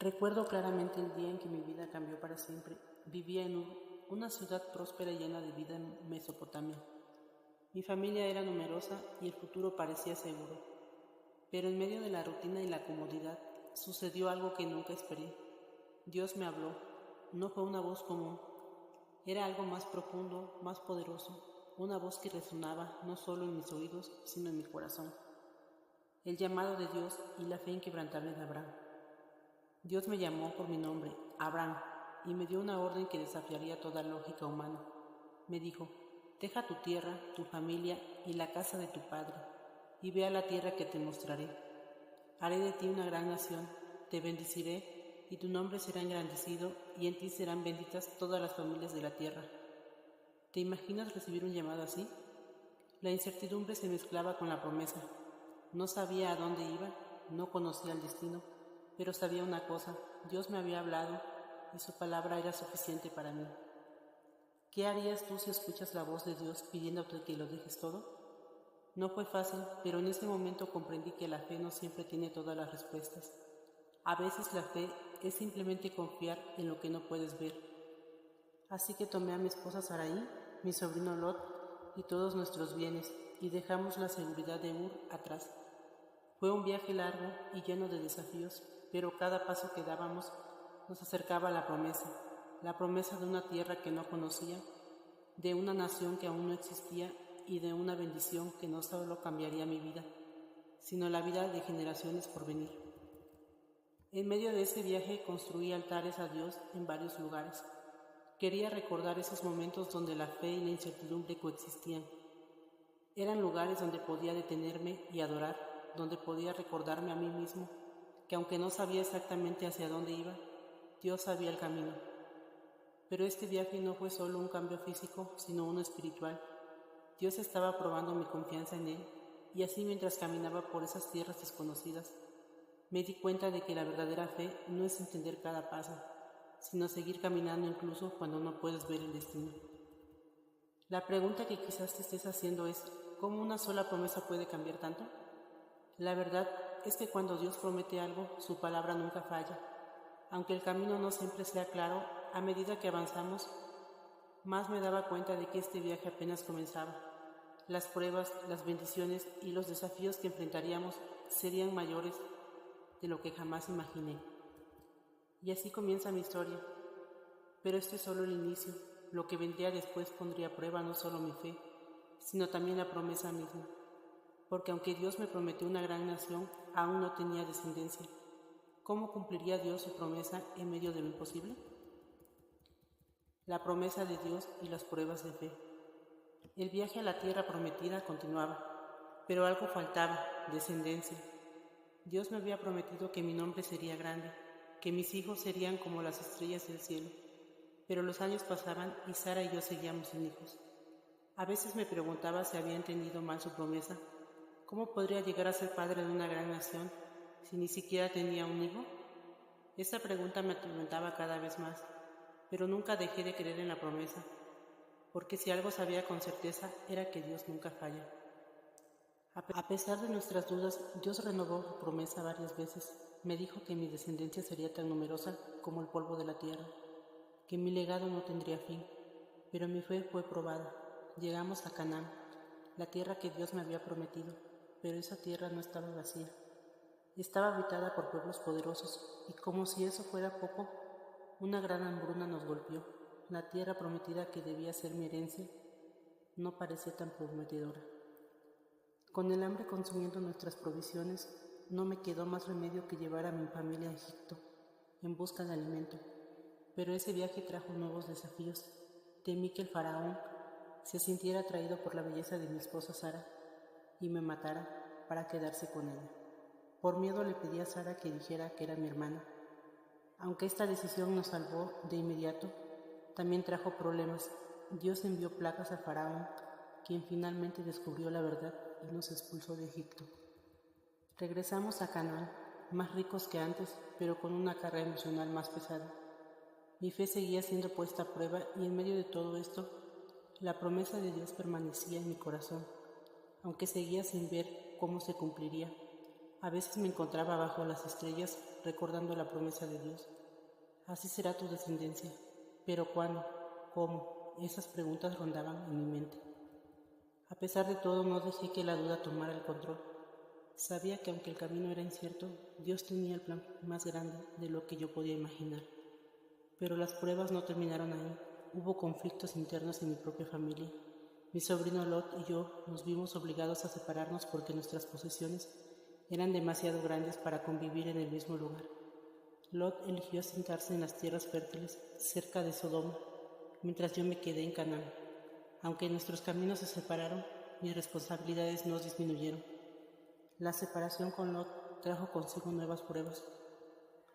Recuerdo claramente el día en que mi vida cambió para siempre. Vivía en una ciudad próspera y llena de vida en Mesopotamia. Mi familia era numerosa y el futuro parecía seguro. Pero en medio de la rutina y la comodidad sucedió algo que nunca esperé. Dios me habló. No fue una voz común. Era algo más profundo, más poderoso. Una voz que resonaba no solo en mis oídos, sino en mi corazón. El llamado de Dios y la fe inquebrantable de Abraham. Dios me llamó por mi nombre, Abraham, y me dio una orden que desafiaría toda lógica humana. Me dijo: deja tu tierra, tu familia y la casa de tu padre, y ve a la tierra que te mostraré. Haré de ti una gran nación, te bendeciré, y tu nombre será engrandecido, y en ti serán benditas todas las familias de la tierra. ¿Te imaginas recibir un llamado así? La incertidumbre se mezclaba con la promesa. No sabía a dónde iba, no conocía el destino, pero sabía una cosa: Dios me había hablado y su palabra era suficiente para mí. ¿Qué harías tú si escuchas la voz de Dios pidiéndote que lo dejes todo? No fue fácil, pero en ese momento comprendí que la fe no siempre tiene todas las respuestas. A veces la fe es simplemente confiar en lo que no puedes ver. Así que tomé a mi esposa Sarai, mi sobrino Lot y todos nuestros bienes, y dejamos la seguridad de Ur atrás. Fue un viaje largo y lleno de desafíos, pero cada paso que dábamos nos acercaba a la promesa de una tierra que no conocía, de una nación que aún no existía y de una bendición que no solo cambiaría mi vida, sino la vida de generaciones por venir. En medio de ese viaje construí altares a Dios en varios lugares. Quería recordar esos momentos donde la fe y la incertidumbre coexistían. Eran lugares donde podía detenerme y adorar, donde podía recordarme a mí mismo que aunque no sabía exactamente hacia dónde iba, Dios sabía el camino. Pero este viaje no fue solo un cambio físico, sino uno espiritual. Dios estaba probando mi confianza en Él, y así mientras caminaba por esas tierras desconocidas, me di cuenta de que la verdadera fe no es entender cada paso, sino seguir caminando incluso cuando no puedes ver el destino. La pregunta que quizás te estés haciendo es: ¿cómo una sola promesa puede cambiar tanto? La verdad es que cuando Dios promete algo, su palabra nunca falla. Aunque el camino no siempre sea claro, a medida que avanzamos, más me daba cuenta de que este viaje apenas comenzaba. Las pruebas, las bendiciones y los desafíos que enfrentaríamos serían mayores de lo que jamás imaginé. Y así comienza mi historia. Pero este es solo el inicio. Lo que vendría después pondría a prueba no solo mi fe, sino también la promesa misma. Porque aunque Dios me prometió una gran nación, aún no tenía descendencia. ¿Cómo cumpliría Dios su promesa en medio de lo imposible? La promesa de Dios y las pruebas de fe. El viaje a la tierra prometida continuaba, pero algo faltaba: descendencia. Dios me había prometido que mi nombre sería grande, que mis hijos serían como las estrellas del cielo. Pero los años pasaban y Sara y yo seguíamos sin hijos. A veces me preguntaba si había entendido mal su promesa. ¿Cómo podría llegar a ser padre de una gran nación si ni siquiera tenía un hijo? Esta pregunta me atormentaba cada vez más, pero nunca dejé de creer en la promesa, porque si algo sabía con certeza era que Dios nunca falla. A pesar de nuestras dudas, Dios renovó su promesa varias veces. Me dijo que mi descendencia sería tan numerosa como el polvo de la tierra, que mi legado no tendría fin, pero mi fe fue probada. Llegamos a Canaán, la tierra que Dios me había prometido, pero esa tierra no estaba vacía. Estaba habitada por pueblos poderosos, y como si eso fuera poco, una gran hambruna nos golpeó. La tierra prometida que debía ser mi herencia no parecía tan prometedora. Con el hambre consumiendo nuestras provisiones, no me quedó más remedio que llevar a mi familia a Egipto, en busca de alimento. Pero ese viaje trajo nuevos desafíos. Temí que el faraón se sintiera atraído por la belleza de mi esposa Sara y me matara para quedarse con ella. Por miedo le pedí a Sara que dijera que era mi hermana. Aunque esta decisión nos salvó de inmediato, también trajo problemas. Dios envió plagas a Faraón, quien finalmente descubrió la verdad y nos expulsó de Egipto. Regresamos a Canaán, más ricos que antes, pero con una carga emocional más pesada. Mi fe seguía siendo puesta a prueba y en medio de todo esto, la promesa de Dios permanecía en mi corazón, aunque seguía sin ver cómo se cumpliría. A veces me encontraba bajo las estrellas recordando la promesa de Dios. Así será tu descendencia. Pero ¿cuándo? ¿Cómo? Esas preguntas rondaban en mi mente. A pesar de todo, no dejé que la duda tomara el control. Sabía que aunque el camino era incierto, Dios tenía el plan más grande de lo que yo podía imaginar. Pero las pruebas no terminaron ahí. Hubo conflictos internos en mi propia familia. Mi sobrino Lot y yo nos vimos obligados a separarnos porque nuestras posesiones eran demasiado grandes para convivir en el mismo lugar. Lot eligió asentarse en las tierras fértiles cerca de Sodoma, mientras yo me quedé en Canaán. Aunque nuestros caminos se separaron, mis responsabilidades no disminuyeron. La separación con Lot trajo consigo nuevas pruebas.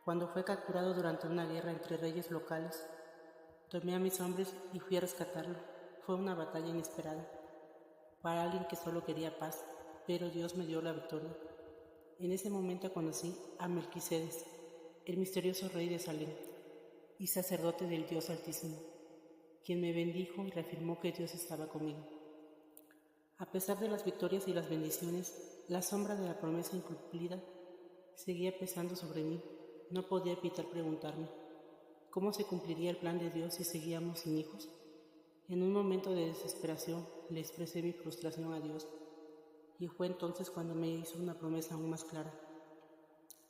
Cuando fue capturado durante una guerra entre reyes locales, tomé a mis hombres y fui a rescatarlo. Fue una batalla inesperada para alguien que solo quería paz, pero Dios me dio la victoria. En ese momento conocí a Melquisedes, el misterioso rey de Salem y sacerdote del Dios Altísimo, quien me bendijo y reafirmó que Dios estaba conmigo. A pesar de las victorias y las bendiciones, la sombra de la promesa incumplida seguía pesando sobre mí. No podía evitar preguntarme, ¿cómo se cumpliría el plan de Dios si seguíamos sin hijos? En un momento de desesperación le expresé mi frustración a Dios, y fue entonces cuando me hizo una promesa aún más clara.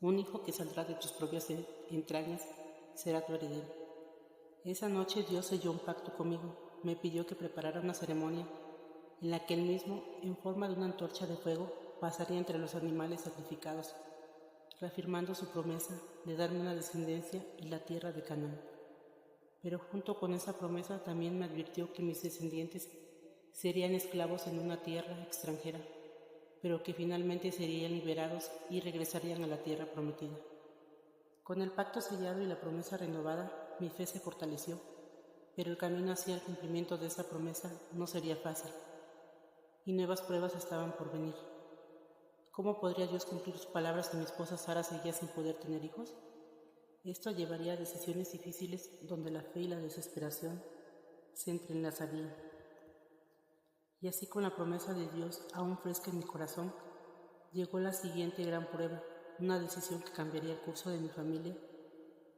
Un hijo que saldrá de tus propias entrañas será tu heredero. Esa noche Dios selló un pacto conmigo. Me pidió que preparara una ceremonia en la que él mismo, en forma de una antorcha de fuego, pasaría entre los animales sacrificados, reafirmando su promesa de darme una descendencia y la tierra de Canaán. Pero junto con esa promesa también me advirtió que mis descendientes serían esclavos en una tierra extranjera, pero que finalmente serían liberados y regresarían a la tierra prometida. Con el pacto sellado y la promesa renovada, mi fe se fortaleció, pero el camino hacia el cumplimiento de esa promesa no sería fácil, y nuevas pruebas estaban por venir. ¿Cómo podría Dios cumplir sus palabras si mi esposa Sara seguía sin poder tener hijos? Esto llevaría a decisiones difíciles donde la fe y la desesperación se entrelazarían. Y así, con la promesa de Dios aún fresca en mi corazón, llegó la siguiente gran prueba, una decisión que cambiaría el curso de mi familia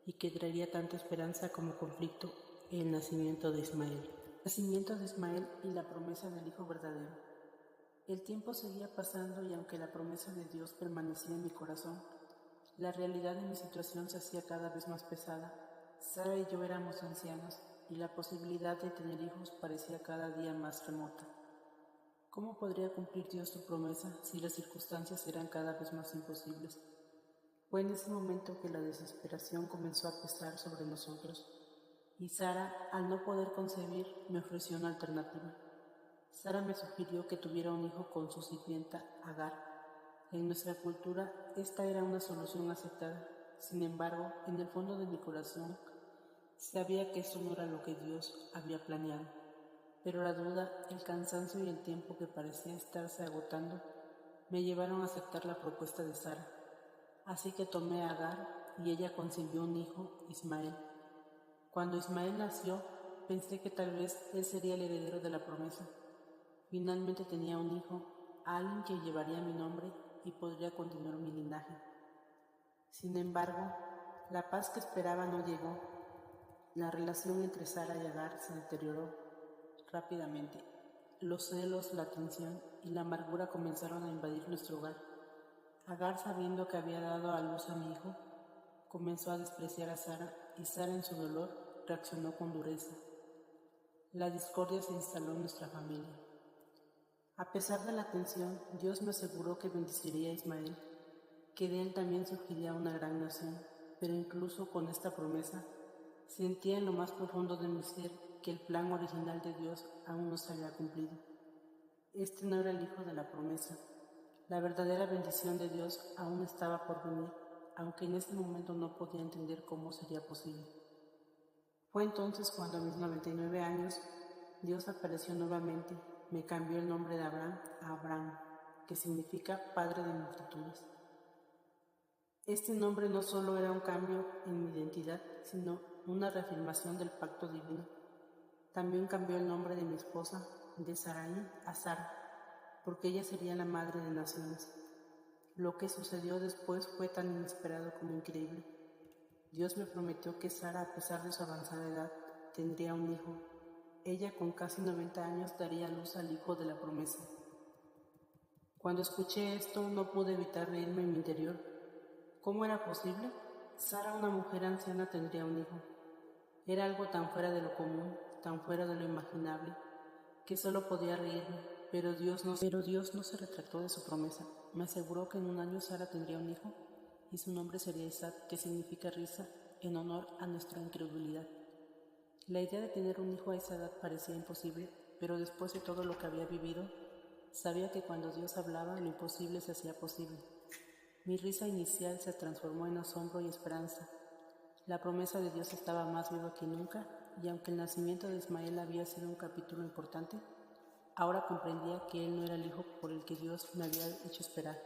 y que traería tanto esperanza como conflicto: el nacimiento de Ismael. El nacimiento de Ismael y la promesa del hijo verdadero. El tiempo seguía pasando y aunque la promesa de Dios permanecía en mi corazón, la realidad de mi situación se hacía cada vez más pesada. Sara y yo éramos ancianos y la posibilidad de tener hijos parecía cada día más remota. ¿Cómo podría cumplir Dios su promesa si las circunstancias eran cada vez más imposibles? Fue en ese momento que la desesperación comenzó a pesar sobre nosotros, y Sara, al no poder concebir, me ofreció una alternativa. Sara me sugirió que tuviera un hijo con su sirvienta Agar. En nuestra cultura, esta era una solución aceptada. Sin embargo, en el fondo de mi corazón, sabía que eso no era lo que Dios había planeado. Pero la duda, el cansancio y el tiempo que parecía estarse agotando me llevaron a aceptar la propuesta de Sara. Así que tomé a Agar y ella concibió un hijo, Ismael. Cuando Ismael nació, pensé que tal vez él sería el heredero de la promesa. Finalmente tenía un hijo, alguien que llevaría mi nombre y podría continuar mi linaje. Sin embargo, la paz que esperaba no llegó. La relación entre Sara y Agar se deterioró rápidamente. Los celos, la tensión y la amargura comenzaron a invadir nuestro hogar. Agar, sabiendo que había dado a luz a mi hijo, comenzó a despreciar a Sara y Sara, en su dolor, reaccionó con dureza. La discordia se instaló en nuestra familia. A pesar de la tensión, Dios me aseguró que bendeciría a Ismael, que de él también surgiría una gran nación, pero incluso con esta promesa, sentía en lo más profundo de mi ser que el plan original de Dios aún no se había cumplido. Este no era el hijo de la promesa. La verdadera bendición de Dios aún estaba por venir, aunque en ese momento no podía entender cómo sería posible. Fue entonces cuando a mis 99 años Dios apareció nuevamente, me cambió el nombre de Abraham a Abraham, que significa Padre de multitudes. Este nombre no solo era un cambio en mi identidad, sino una reafirmación del pacto divino. También cambió el nombre de mi esposa, de Sarai a Sara, porque ella sería la madre de naciones. Lo que sucedió después fue tan inesperado como increíble. Dios me prometió que Sara, a pesar de su avanzada edad, tendría un hijo. Ella, con casi 90 años, daría luz al hijo de la promesa. Cuando escuché esto, no pude evitar reírme en mi interior. ¿Cómo era posible? Sara, una mujer anciana, tendría un hijo. Era algo tan fuera de lo común, tan fuera de lo imaginable, que solo podía reírme, pero Dios no se retractó de su promesa. Me aseguró que en un año Sara tendría un hijo y su nombre sería Isaac, que significa risa, en honor a nuestra incredulidad. La idea de tener un hijo a esa edad parecía imposible, pero después de todo lo que había vivido, sabía que cuando Dios hablaba, lo imposible se hacía posible. Mi risa inicial se transformó en asombro y esperanza. La promesa de Dios estaba más viva que nunca, y aunque el nacimiento de Ismael había sido un capítulo importante, ahora comprendía que él no era el hijo por el que Dios me había hecho esperar.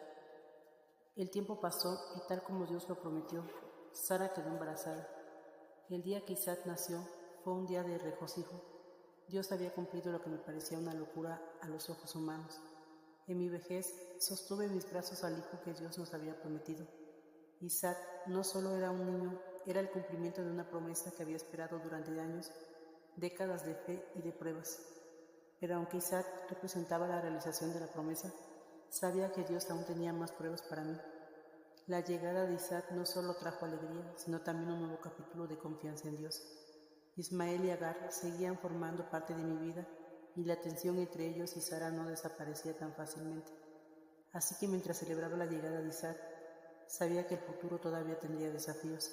El tiempo pasó y, tal como Dios lo prometió, Sara quedó embarazada. El día que Isaac nació fue un día de regocijo. Dios había cumplido lo que me parecía una locura a los ojos humanos. En mi vejez sostuve en mis brazos al hijo que Dios nos había prometido. Isaac no solo era un niño, era el cumplimiento de una promesa que había esperado durante años, décadas de fe y de pruebas. Pero aunque Isaac representaba la realización de la promesa, sabía que Dios aún tenía más pruebas para mí. La llegada de Isaac no solo trajo alegría, sino también un nuevo capítulo de confianza en Dios. Ismael y Agar seguían formando parte de mi vida, y la tensión entre ellos y Sara no desaparecía tan fácilmente. Así que mientras celebraba la llegada de Isaac, sabía que el futuro todavía tendría desafíos.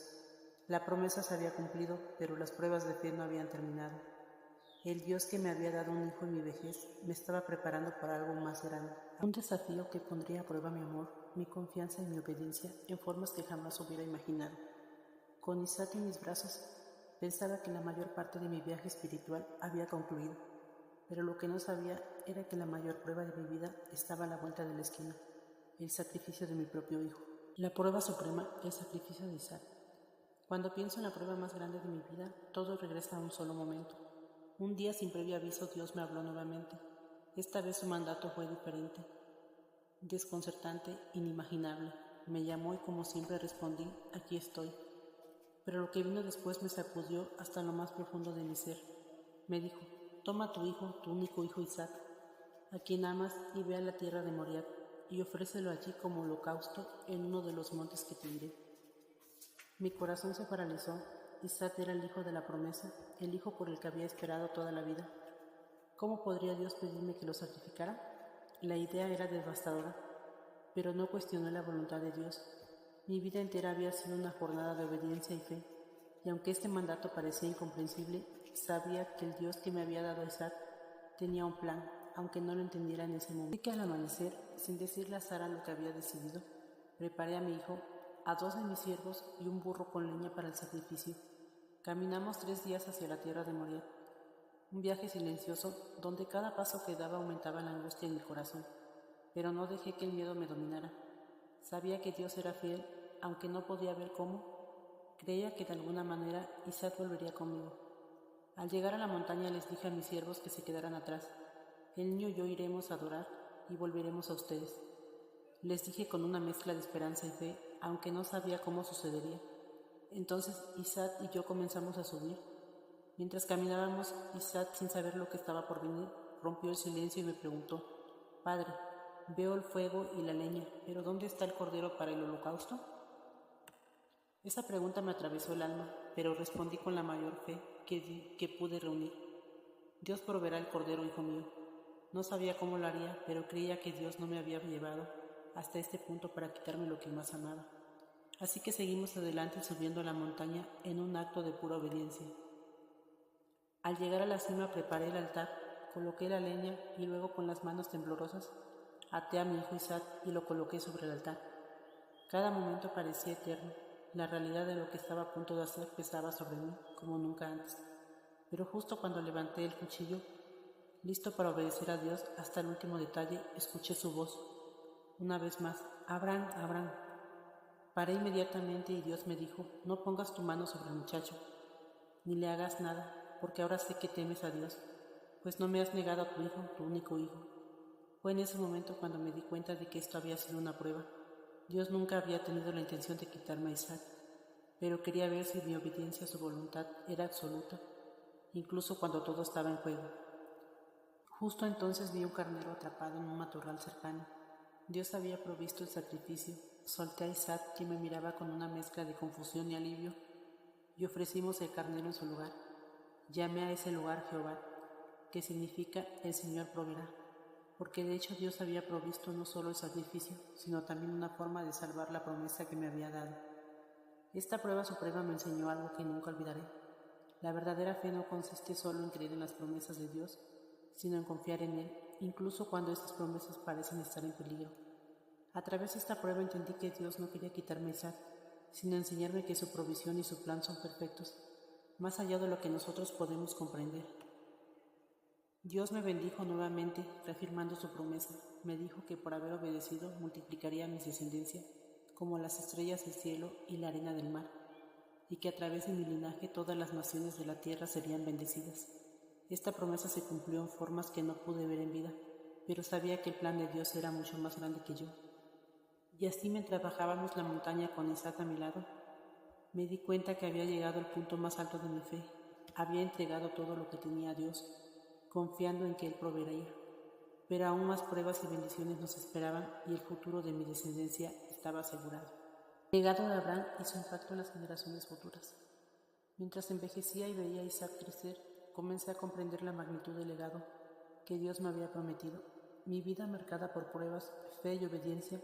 La promesa se había cumplido, pero las pruebas de fe no habían terminado. El Dios que me había dado un hijo en mi vejez me estaba preparando para algo más grande. Un desafío que pondría a prueba mi amor, mi confianza y mi obediencia en formas que jamás hubiera imaginado. Con Isaac en mis brazos, pensaba que la mayor parte de mi viaje espiritual había concluido, pero lo que no sabía era que la mayor prueba de mi vida estaba a la vuelta de la esquina, el sacrificio de mi propio hijo. La prueba suprema, el sacrificio de Isaac. Cuando pienso en la prueba más grande de mi vida, todo regresa a un solo momento. Un día, sin previo aviso, Dios me habló nuevamente. Esta vez su mandato fue diferente, desconcertante, inimaginable. Me llamó y, como siempre, respondí: aquí estoy. Pero lo que vino después me sacudió hasta lo más profundo de mi ser. Me dijo: toma a tu hijo, tu único hijo Isaac, a quien amas, y ve a la tierra de Moriah, y ofrécelo allí como holocausto en uno de los montes que te diré. Mi corazón se paralizó. Isaac era el hijo de la promesa, el hijo por el que había esperado toda la vida. ¿Cómo podría Dios pedirme que lo sacrificara? La idea era devastadora, pero no cuestioné la voluntad de Dios. Mi vida entera había sido una jornada de obediencia y fe, y aunque este mandato parecía incomprensible, sabía que el Dios que me había dado a Isaac tenía un plan, aunque no lo entendiera en ese momento. Así que al amanecer, sin decirle a Sara lo que había decidido, preparé a mi hijo, a 2 de mis siervos y un burro con leña para el sacrificio. Caminamos 3 días hacia la tierra de Moriah, un viaje silencioso donde cada paso que daba aumentaba la angustia en mi corazón, pero no dejé que el miedo me dominara. Sabía que Dios era fiel, aunque no podía ver cómo. Creía que de alguna manera Isaac volvería conmigo. Al llegar a la montaña les dije a mis siervos que se quedaran atrás. El niño y yo iremos a adorar y volveremos a ustedes. Les dije con una mezcla de esperanza y fe, aunque no sabía cómo sucedería. Entonces Isaac y yo comenzamos a subir. Mientras caminábamos, Isaac, sin saber lo que estaba por venir, rompió el silencio y me preguntó: Padre, veo el fuego y la leña, pero ¿dónde está el cordero para el holocausto? Esa pregunta me atravesó el alma, pero respondí con la mayor fe que pude reunir. Dios proveerá el cordero, hijo mío. No sabía cómo lo haría, pero creía que Dios no me había llevado hasta este punto para quitarme lo que más amaba. Así que seguimos adelante subiendo la montaña en un acto de pura obediencia. Al llegar a la cima preparé el altar, coloqué la leña y luego, con las manos temblorosas, até a mi hijo Isaac y lo coloqué sobre el altar. Cada momento parecía eterno. La realidad de lo que estaba a punto de hacer pesaba sobre mí como nunca antes. Pero justo cuando levanté el cuchillo, listo para obedecer a Dios hasta el último detalle, escuché su voz. Una vez más: Abraham, Abraham. Paré inmediatamente y Dios me dijo: no pongas tu mano sobre el muchacho, ni le hagas nada, porque ahora sé que temes a Dios, pues no me has negado a tu hijo, tu único hijo. Fue en ese momento cuando me di cuenta de que esto había sido una prueba. Dios nunca había tenido la intención de quitarme a Isaac, pero quería ver si mi obediencia a su voluntad era absoluta, incluso cuando todo estaba en juego. Justo entonces vi un carnero atrapado en un matorral cercano. Dios había provisto el sacrificio. Solté a Isaac, quien me miraba con una mezcla de confusión y alivio, y ofrecimos el carnero en su lugar. Llamé a ese lugar Jehová, que significa el Señor proveerá, porque de hecho Dios había provisto no solo el sacrificio, sino también una forma de salvar la promesa que me había dado. Esta prueba suprema me enseñó algo que nunca olvidaré. La verdadera fe no consiste solo en creer en las promesas de Dios, sino en confiar en Él, incluso cuando estas promesas parecen estar en peligro. A través de esta prueba entendí que Dios no quería quitarme a Isaac, sino enseñarme que su provisión y su plan son perfectos, más allá de lo que nosotros podemos comprender. Dios me bendijo nuevamente, reafirmando su promesa. Me dijo que por haber obedecido multiplicaría mi descendencia como las estrellas del cielo y la arena del mar, y que a través de mi linaje todas las naciones de la tierra serían bendecidas. Esta promesa se cumplió en formas que no pude ver en vida, pero sabía que el plan de Dios era mucho más grande que yo. Y así, mientras bajábamos la montaña con Isaac a mi lado, me di cuenta que había llegado al punto más alto de mi fe. Había entregado todo lo que tenía a Dios, confiando en que Él proveería. Pero aún más pruebas y bendiciones nos esperaban y el futuro de mi descendencia estaba asegurado. El legado de Abraham hizo impacto en las generaciones futuras. Mientras envejecía y veía a Isaac crecer, comencé a comprender la magnitud del legado que Dios me había prometido. Mi vida, marcada por pruebas, fe y obediencia,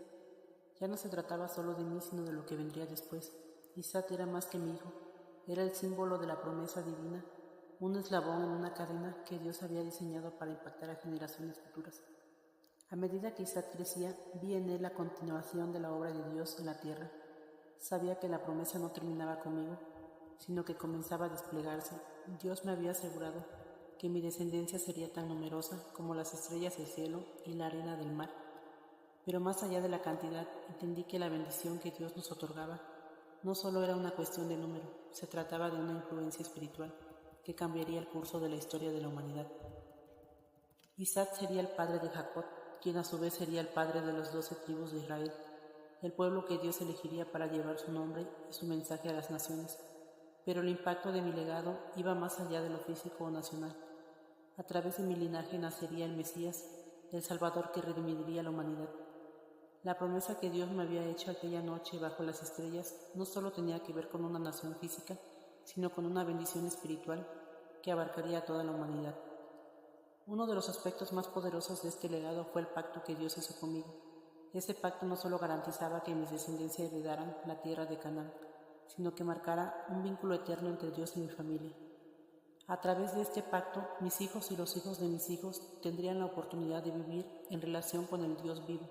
ya no se trataba solo de mí, sino de lo que vendría después. Isaac era más que mi hijo, era el símbolo de la promesa divina, un eslabón en una cadena que Dios había diseñado para impactar a generaciones futuras. A medida que Isaac crecía, vi en él la continuación de la obra de Dios en la tierra. Sabía que la promesa no terminaba conmigo, sino que comenzaba a desplegarse. Dios me había asegurado que mi descendencia sería tan numerosa como las estrellas del cielo y la arena del mar. Pero más allá de la cantidad, entendí que la bendición que Dios nos otorgaba no solo era una cuestión de número, se trataba de una influencia espiritual que cambiaría el curso de la historia de la humanidad. Isaac sería el padre de Jacob, quien a su vez sería el padre de las 12 tribus de Israel, el pueblo que Dios elegiría para llevar su nombre y su mensaje a las naciones. Pero el impacto de mi legado iba más allá de lo físico o nacional. A través de mi linaje nacería el Mesías, el Salvador que redimiría a la humanidad. La promesa que Dios me había hecho aquella noche bajo las estrellas no solo tenía que ver con una nación física, sino con una bendición espiritual que abarcaría a toda la humanidad. Uno de los aspectos más poderosos de este legado fue el pacto que Dios hizo conmigo. Ese pacto no solo garantizaba que mis descendencias heredaran la tierra de Canaán, sino que marcara un vínculo eterno entre Dios y mi familia. A través de este pacto, mis hijos y los hijos de mis hijos tendrían la oportunidad de vivir en relación con el Dios vivo,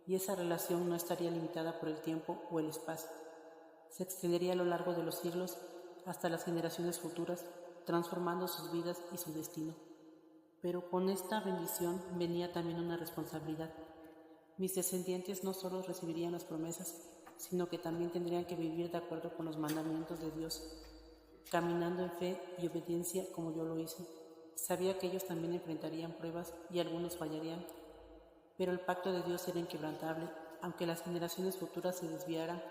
y esa relación no estaría limitada por el tiempo o el espacio. Se extendería a lo largo de los siglos hasta las generaciones futuras, transformando sus vidas y su destino. Pero con esta bendición venía también una responsabilidad. Mis descendientes no solo recibirían las promesas, sino que también tendrían que vivir de acuerdo con los mandamientos de Dios, caminando en fe y obediencia como yo lo hice. Sabía que ellos también enfrentarían pruebas y algunos fallarían, pero el pacto de Dios era inquebrantable. Aunque las generaciones futuras se desviaran,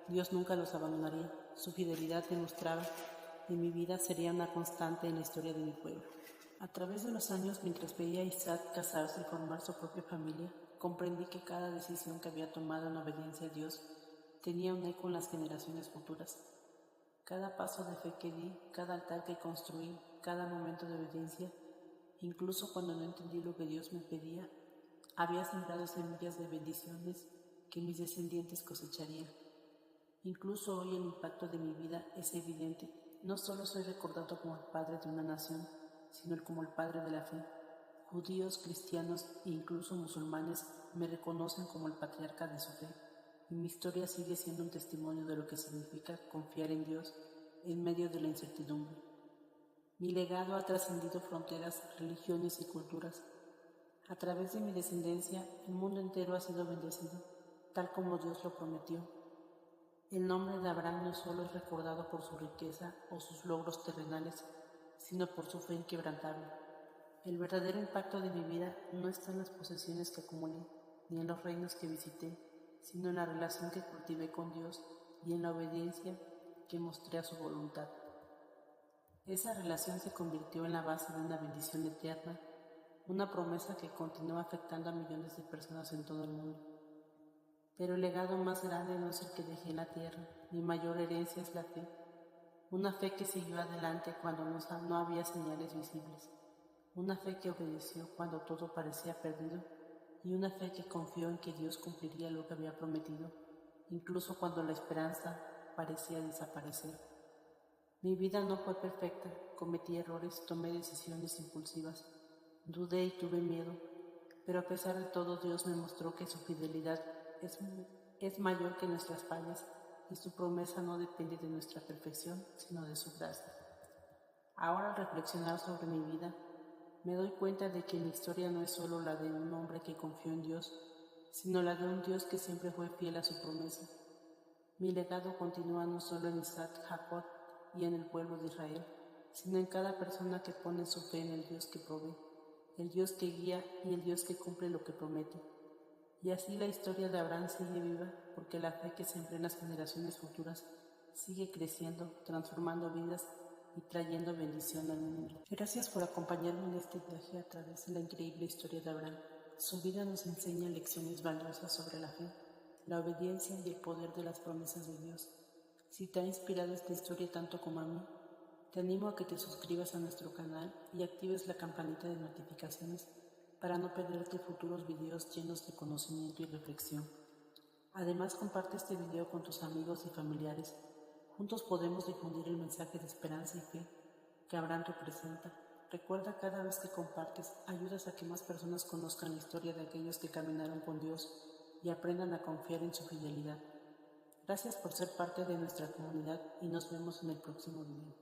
Dios nunca los abandonaría. Su fidelidad demostrada en mi vida sería una constante en la historia de mi pueblo. A través de los años, mientras veía a Isaac casarse y formar su propia familia, comprendí que cada decisión que había tomado en obediencia a Dios tenía un eco en las generaciones futuras. Cada paso de fe que di, cada altar que construí, cada momento de obediencia, incluso cuando no entendí lo que Dios me pedía, había sembrado semillas de bendiciones que mis descendientes cosecharían. Incluso hoy el impacto de mi vida es evidente. No solo soy recordado como el padre de una nación, sino como el padre de la fe. Judíos, cristianos e incluso musulmanes me reconocen como el patriarca de su fe, y mi historia sigue siendo un testimonio de lo que significa confiar en Dios en medio de la incertidumbre. Mi legado ha trascendido fronteras, religiones y culturas. A través de mi descendencia, el mundo entero ha sido bendecido, tal como Dios lo prometió. El nombre de Abraham no solo es recordado por su riqueza o sus logros terrenales, sino por su fe inquebrantable. El verdadero impacto de mi vida no está en las posesiones que acumulé, ni en los reinos que visité, sino en la relación que cultivé con Dios y en la obediencia que mostré a su voluntad. Esa relación se convirtió en la base de una bendición eterna, una promesa que continúa afectando a millones de personas en todo el mundo. Pero el legado más grande no es el que dejé en la tierra, mi mayor herencia es la fe, una fe que siguió adelante cuando no había señales visibles, una fe que obedeció cuando todo parecía perdido y una fe que confió en que Dios cumpliría lo que había prometido, incluso cuando la esperanza parecía desaparecer. Mi vida no fue perfecta, cometí errores, tomé decisiones impulsivas, dudé y tuve miedo, pero a pesar de todo Dios me mostró que su fidelidad es mayor que nuestras fallas y su promesa no depende de nuestra perfección, sino de su gracia. Ahora al reflexionar sobre mi vida, me doy cuenta de que mi historia no es solo la de un hombre que confió en Dios, sino la de un Dios que siempre fue fiel a su promesa. Mi legado continúa no solo en Isaac, Jacob y en el pueblo de Israel, sino en cada persona que pone su fe en el Dios que provee, el Dios que guía y el Dios que cumple lo que promete. Y así la historia de Abraham sigue viva, porque la fe que sembré en las generaciones futuras sigue creciendo, transformando vidas y trayendo bendición al mundo. Gracias por acompañarme en este viaje a través de la increíble historia de Abraham. Su vida nos enseña lecciones valiosas sobre la fe, la obediencia y el poder de las promesas de Dios. Si te ha inspirado esta historia tanto como a mí, te animo a que te suscribas a nuestro canal y actives la campanita de notificaciones para no perderte futuros videos llenos de conocimiento y reflexión. Además, comparte este video con tus amigos y familiares. Juntos podemos difundir el mensaje de esperanza y fe que Abraham representa. Recuerda, cada vez que compartes, ayudas a que más personas conozcan la historia de aquellos que caminaron con Dios y aprendan a confiar en su fidelidad. Gracias por ser parte de nuestra comunidad y nos vemos en el próximo video.